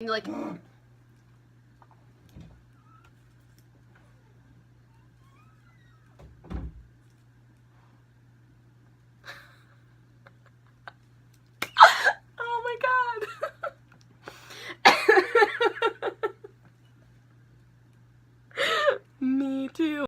Like, oh my god. Me too.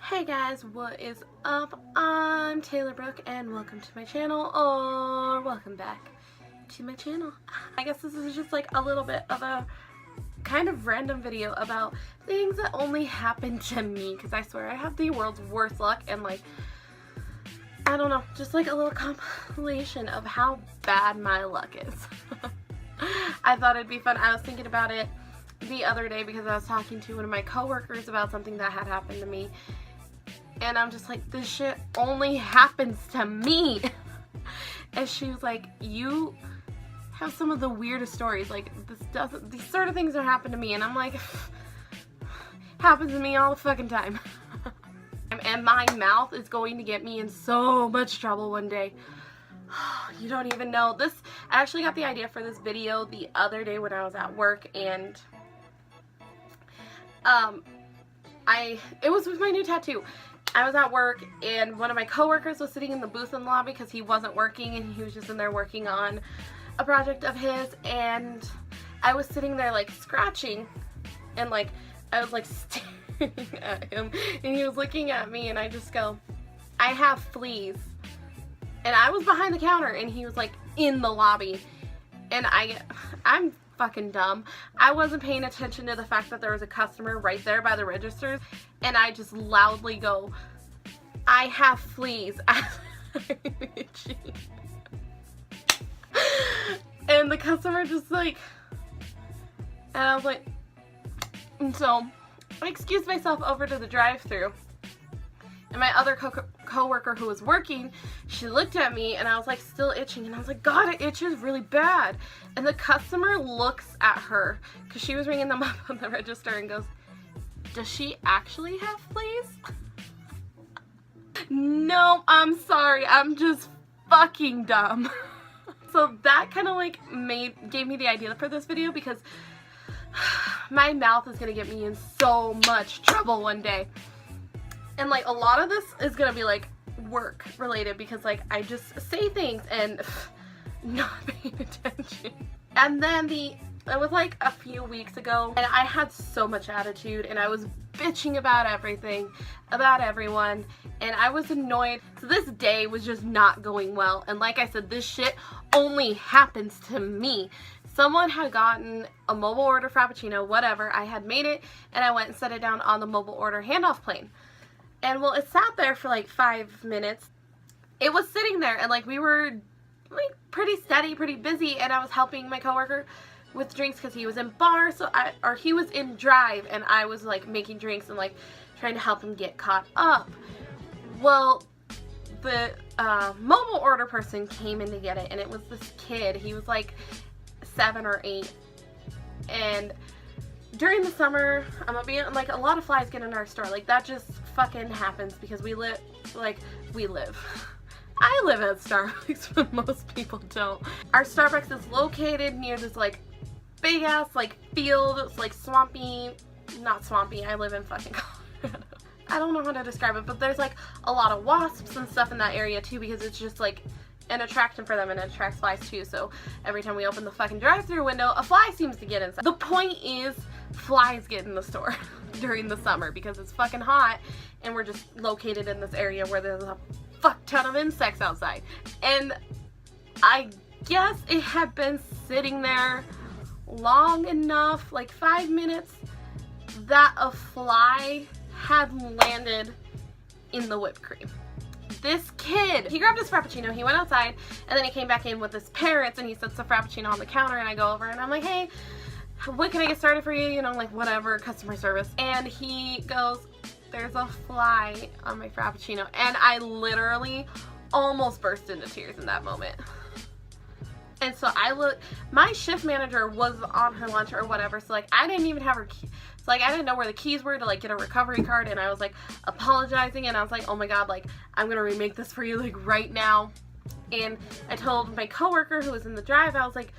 Hey guys, what is up? I'm Taylor Brooke and welcome to my channel, or welcome back to my channel. I guess this is just like a little bit of a kind of random video about things that only happen to me, because I swear I have the world's worst luck, and like, I don't know, just like a little compilation of how bad my luck is. I thought it'd be fun. I was thinking about it the other day because I was talking to one of my coworkers about something that had happened to me, and I'm just like, this shit only happens to me. And she was like, you have some of the weirdest stories, like these sort of things that happen to me. And I'm like, happens to me all the fucking time. And my mouth is going to get me in so much trouble one day. You don't even know. I actually got the idea for this video the other day when I was at work, and it was with my new tattoo. I was at work and one of my coworkers was sitting in the booth in the lobby because he wasn't working, and he was just in there working on a project of his, and I was sitting there like scratching, and like I was like staring at him, and he was looking at me, and I just go, I have fleas. And I was behind the counter and he was like in the lobby, and I'm fucking dumb. I wasn't paying attention to the fact that there was a customer right there by the registers, and I just loudly go, I have fleas. And the customer just like, and I was like, and so I excused myself over to the drive-thru, and my other co-worker who was working, she looked at me, and I was like still itching, and I was like, God, it itches really bad. And the customer looks at her, because she was ringing them up on the register, and goes, does she actually have fleas? No, I'm sorry, I'm just fucking dumb. So that kind of like gave me the idea for this video, because my mouth is gonna get me in so much trouble one day. And like a lot of this is gonna be like work related, because like I just say things and not paying attention. And then it was like a few weeks ago, and I had so much attitude, and I was bitching about everything, about everyone, and I was annoyed. So this day was just not going well, and like I said, this shit only happens to me. Someone had gotten a mobile order frappuccino, whatever, I had made it, and I went and set it down on the mobile order handoff plane. And well, it sat there for like 5 minutes. It was sitting there, and like we were like pretty steady, pretty busy, and I was helping my coworker with drinks because he was in bar, or he was in drive, and I was like making drinks and like trying to help him get caught up. Well, the mobile order person came in to get it, and it was this kid. He was like 7 or 8, and during the summer, I'm gonna be like, a lot of flies get in our store. Like that just fucking happens because we live. I live at Starbucks, but most people don't. Our Starbucks is located near this like big ass like field. It's like swampy, not swampy. I live in fucking Colorado. I don't know how to describe it, but there's like a lot of wasps and stuff in that area too, because it's just like an attraction for them, and it attracts flies too. So every time we open the fucking drive-thru window, a fly seems to get inside. The point is, flies get in the store during the summer because it's fucking hot, and we're just located in this area where there's a fuck ton of insects outside. And I guess it had been sitting there long enough, like 5 minutes, that a fly had landed in the whipped cream. This kid, he grabbed his frappuccino, he went outside, and then he came back in with his parents, and he sets the frappuccino on the counter, and I go over and I'm like, hey, what can I get started for you? You know, like whatever, customer service. And he goes, there's a fly on my frappuccino. And I literally almost burst into tears in that moment. And so my shift manager was on her lunch or whatever, so like I didn't even have her key. So like I didn't know where the keys were to like get a recovery card, and I was like apologizing, and I was like, oh my god, like I'm gonna remake this for you like right now. And I told my coworker who was in the drive, I was like,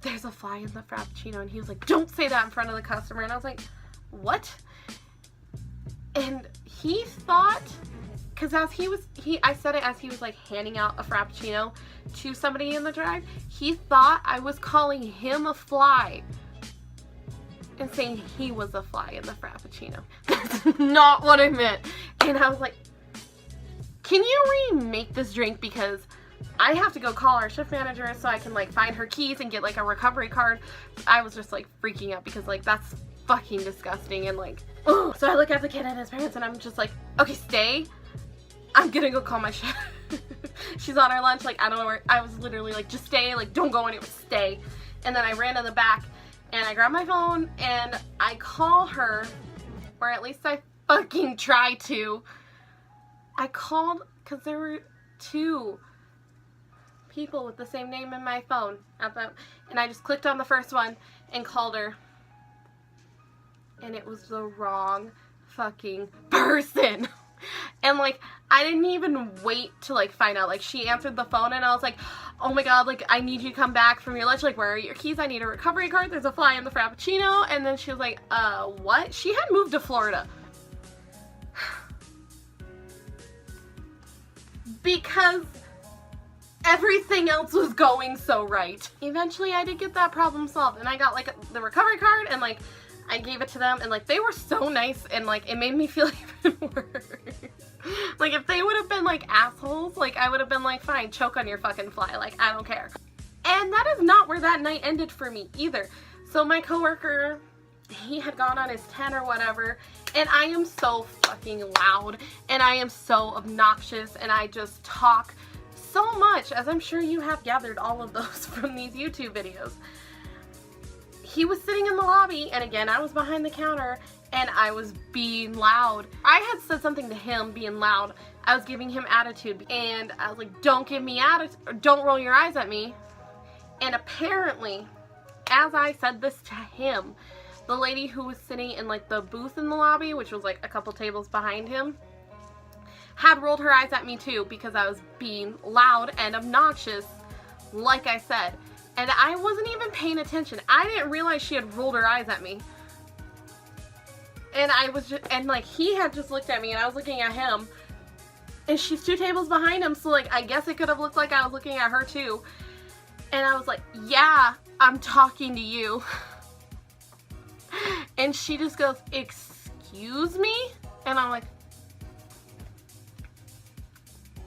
there's a fly in the Frappuccino. And he was like, don't say that in front of the customer. And I was like, what? And he thought, because I said it as he was like handing out a Frappuccino to somebody in the drive, he thought I was calling him a fly and saying he was a fly in the Frappuccino. That's not what I meant. And I was like, can you remake this drink, because I have to go call our shift manager so I can like find her keys and get like a recovery card. I was just like freaking out because like that's fucking disgusting and like, ugh. So I look at the kid and his parents and I'm just like, okay, stay. I'm gonna go call my shift. She's on her lunch, like I don't know where. I was literally like, just stay, like don't go anywhere, stay. And then I ran in the back and I grabbed my phone and I call her, or at least I fucking tried to. I called because there were 2 people with the same name in my phone and I just clicked on the first one and called her, and it was the wrong fucking person. And like I didn't even wait to like find out. Like she answered the phone and I was like, oh my god, like I need you to come back from your lunch, like where are your keys, I need a recovery card, there's a fly in the Frappuccino. And then she was like, what? She had moved to Florida because everything else was going so right. Eventually I did get that problem solved and I got like the recovery card and like I gave it to them and like they were so nice and like it made me feel even worse. Like if they would have been like assholes, like I would have been like, fine, choke on your fucking fly, like I don't care. And that is not where that night ended for me either. So my coworker, he had gone on his 10 or whatever, and I am so fucking loud and I am so obnoxious and I just talk so much, as I'm sure you have gathered all of those from these YouTube videos. He was sitting in the lobby and again I was behind the counter and I was being loud. I had said something to him being loud. I was giving him attitude and I was like, don't give me attitude, or don't roll your eyes at me. And apparently, as I said this to him, the lady who was sitting in like the booth in the lobby, which was like a couple tables behind him, had rolled her eyes at me too because I was being loud and obnoxious, like I said. And I wasn't even paying attention. I didn't realize she had rolled her eyes at me. And I was just, and like he had just looked at me and I was looking at him. And she's 2 tables behind him, so like I guess it could have looked like I was looking at her too. And I was like, yeah, I'm talking to you. And she just goes, excuse me? And I'm like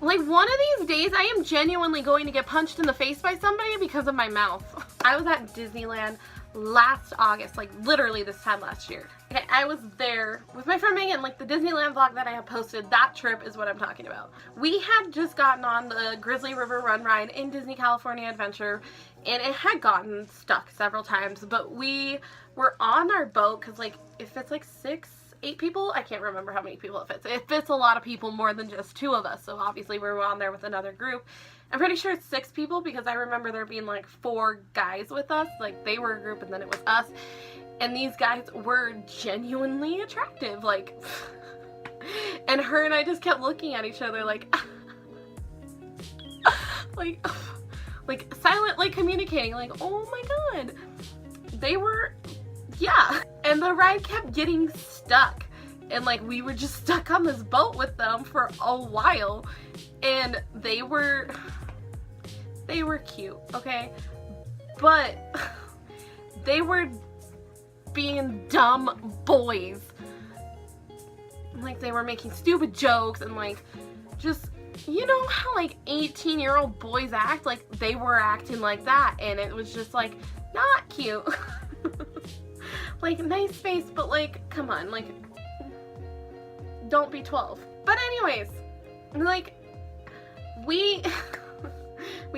one of these days I am genuinely going to get punched in the face by somebody because of my mouth. I was at Disneyland last August, like literally this time last year. Okay, I was there with my friend Megan, like the Disneyland vlog that I have posted, that trip is what I'm talking about. We had just gotten on the Grizzly River Run ride in Disney California Adventure and it had gotten stuck several times, but we were on our boat because like it fits like 6-8 people. I can't remember how many people it fits. It fits a lot of people, more than just 2 of us. So obviously we were on there with another group. I'm pretty sure it's 6 people because I remember there being like 4 guys with us. Like they were a group and then it was us. And these guys were genuinely attractive. Like, and her and I just kept looking at each other like, like silently communicating like, oh my god. They were, yeah. And the ride kept getting stuck. And like we were just stuck on this boat with them for a while. And they were cute, okay? But they were being dumb boys. Like they were making stupid jokes and like just, you know how like 18-year-old boys act? Like they were acting like that and it was just like not cute. Like nice face, but like come on, like don't be 12. But anyways, like we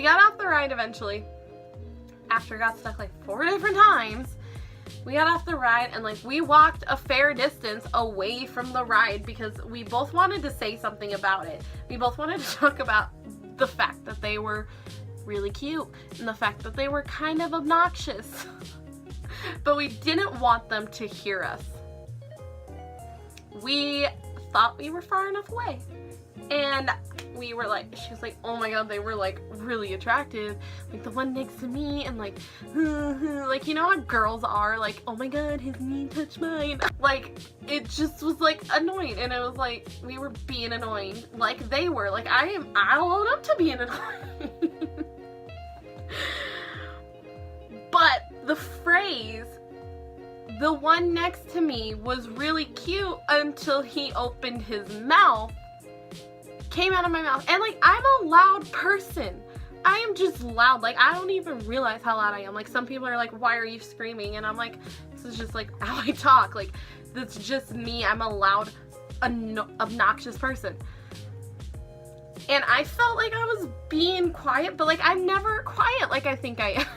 got off the ride eventually. After it got stuck like 4 different times, we got off the ride and like we walked a fair distance away from the ride because we both wanted to say something about it. We both wanted to talk about the fact that they were really cute and the fact that they were kind of obnoxious. But we didn't want them to hear us. We thought we were far enough away. And we were like, she was like, oh my god, they were like really attractive, like the one next to me, and like like, you know how girls are, like, oh my god, his knee touched mine. Like, it just was like annoying, and it was like we were being annoying like they were. Like, I'll own up to being annoying. But the phrase, the one next to me was really cute until he opened his mouth, came out of my mouth. And like, I'm a loud person. I am just loud. Like, I don't even realize how loud I am. Like, some people are like, why are you screaming? And I'm like, this is just like how I talk. Like, that's just me. I'm a loud, obnoxious person. And I felt like I was being quiet, but like, I'm never quiet like I think I am.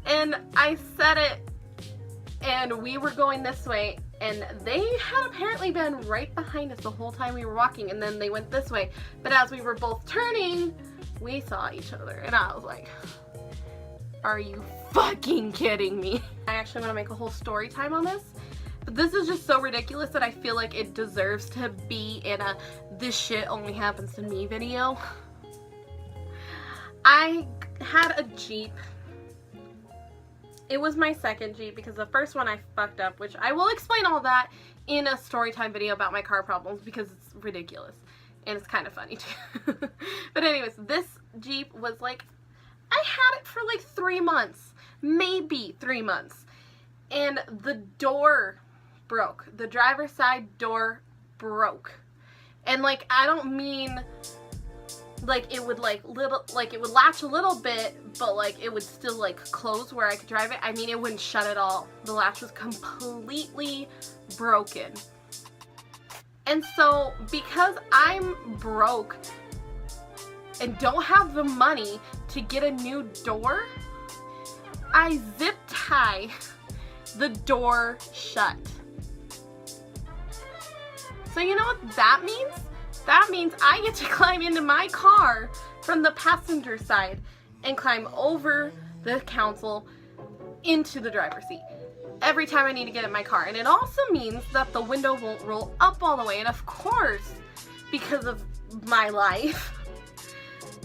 And I said it, and we were going this way, and they had apparently been right behind us the whole time we were walking, and then they went this way. But as we were both turning, we saw each other, and I was like, are you fucking kidding me? I actually want to make a whole story time on this, but this is just so ridiculous that I feel like it deserves to be in a this shit only happens to me video. I had a Jeep. It was my second Jeep because the first one I fucked up, which I will explain all that in a story time video about my car problems because it's ridiculous and it's kind of funny too. But anyways, this Jeep was like, I had it for like 3 months, maybe 3 months, and the door broke. The driver's side door broke. And like, I don't mean like it would like it would latch a little bit, but like it would still like close where I could drive it. I mean, it wouldn't shut at all. The latch was completely broken. And so because I'm broke and don't have the money to get a new door, I zip tie the door shut. So you know what that means? That means I get to climb into my car from the passenger side and climb over the console into the driver's seat every time I need to get in my car. And it also means that the window won't roll up all the way. And of course, because of my life,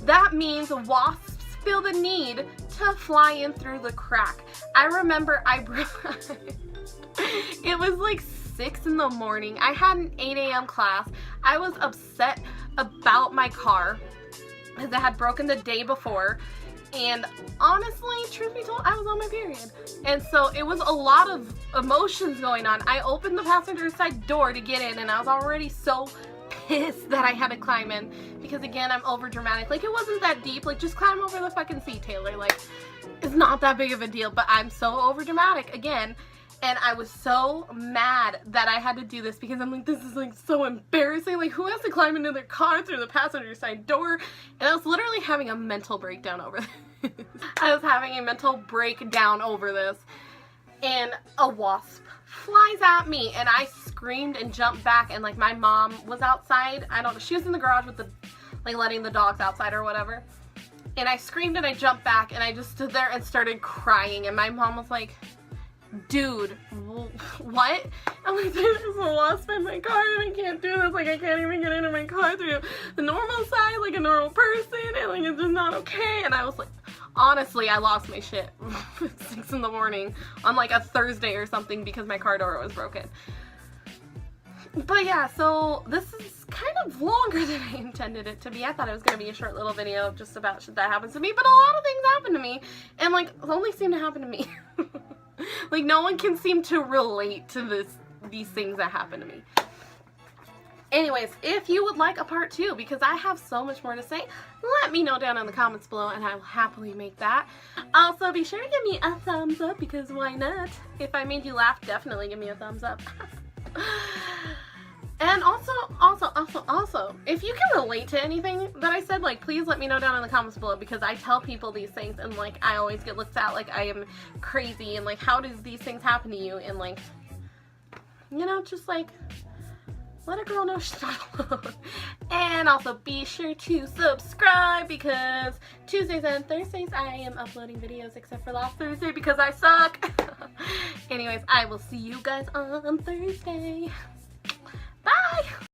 that means wasps feel the need to fly in through the crack. I remember it was like 6 in the morning. I had an 8 a.m. class. I was upset about my car because it had broken the day before. And honestly, truth be told, I was on my period. And so it was a lot of emotions going on. I opened the passenger side door to get in, and I was already so pissed that I had to climb in because, again, I'm over dramatic. Like, it wasn't that deep. Like, just climb over the fucking seat, Taylor. Like, it's not that big of a deal, but I'm so over dramatic again. And I was so mad that I had to do this because I'm like, this is like so embarrassing. Like, who has to climb into their car through the passenger side door? And I was literally having a mental breakdown over this. I was having a mental breakdown over this. And a wasp flies at me, and I screamed and jumped back, and like, my mom was outside. I don't know, she was in the garage with the, like, letting the dogs outside or whatever. And I screamed and I jumped back, and I just stood there and started crying, and my mom was like, dude, what? I'm like, there's a wasp in my car and I can't do this. Like, I can't even get into my car through the normal side like a normal person, and like, it's just not okay. And I was like, honestly, I lost my shit at 6 in the morning on like a Thursday or something because my car door was broken. But yeah, so this is kind of longer than I intended it to be. I thought it was going to be a short little video just about shit that happens to me, but a lot of things happen to me, and like, only seem to happen to me. Like, no one can seem to relate to these things that happen to me. Anyways, if you would like a part 2, because I have so much more to say, let me know down in the comments below and I will happily make that. Also, be sure to give me a thumbs up, because why not? If I made you laugh, definitely give me a thumbs up. And also, if you can relate to anything that I said, like, please let me know down in the comments below, because I tell people these things and, like, I always get looked at like I am crazy, and, like, how does these things happen to you? And, like, you know, just, like, let a girl know she's not alone. And also be sure to subscribe, because Tuesdays and Thursdays I am uploading videos, except for last Thursday because I suck. Anyways, I will see you guys on Thursday. Bye!